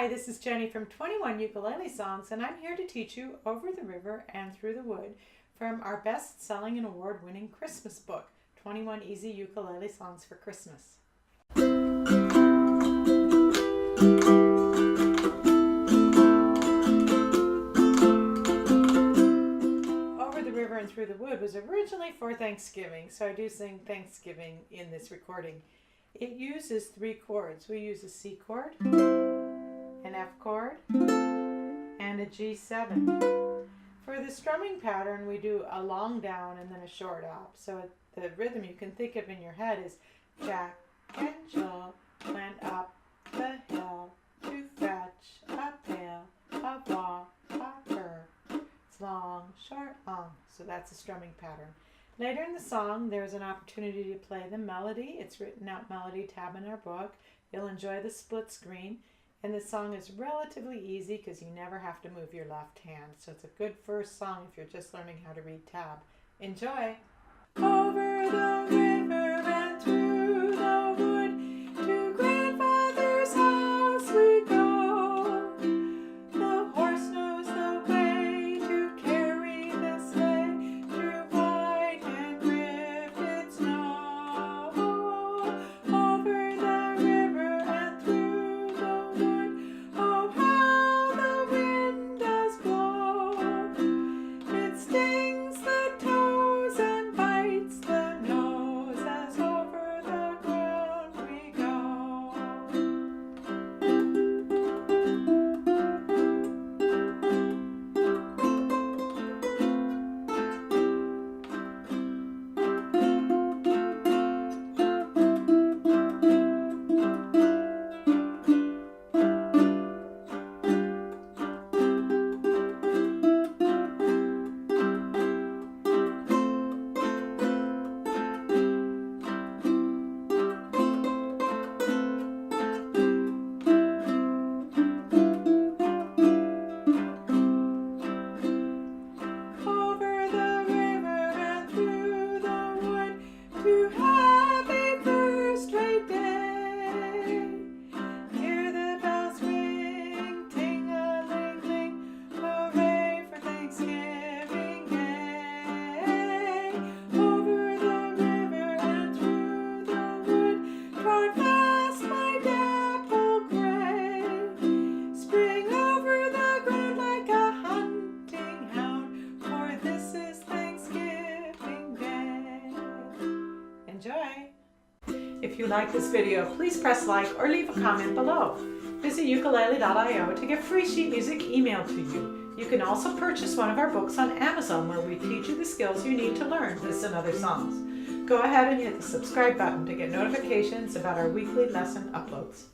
Hi, this is Jenny from 21 Ukulele Songs, and I'm here to teach you Over the River and Through the Wood from our best-selling and award-winning Christmas book, 21 Easy Ukulele Songs for Christmas. Over the River and Through the Wood was originally for Thanksgiving, so I do sing Thanksgiving in this recording. It uses 3 chords. We use a C chord, an F chord, and a G7. For the strumming pattern, we do a long down and then a short up. So the rhythm you can think of in your head is Jack and Jill went up the hill to fetch a pail of water. It's long, short, long. So that's a strumming pattern. Later in the song, there's an opportunity to play the melody. It's written out melody tab in our book. You'll enjoy the split screen. And this song is relatively easy because you never have to move your left hand. So it's a good first song if you're just learning how to read tab. Enjoy! Over the river and through the wood, to grandfather's house we go. The horse knows the way to carry the sleigh through white and drifted snow. Over the river and through the wood, oh how the wind does blow. It stings the toes and bites the nose as over the ground we go. Over the river and through the wood, to have a first rate day. Hear the bells ring, ting-a-ling-ling, hooray for Thanksgiving Day. Over the river and through the wood, Trot fast my dapple gray. Spring over the ground like a hunting hound, for this is Thanksgiving Day. Enjoy! If you like this video, please press like or leave a comment below. Visit ukulele.io to get free sheet music emailed to you. You can also purchase one of our books on Amazon, where we teach you the skills you need to learn this and other songs. Go ahead and hit the subscribe button to get notifications about our weekly lesson uploads.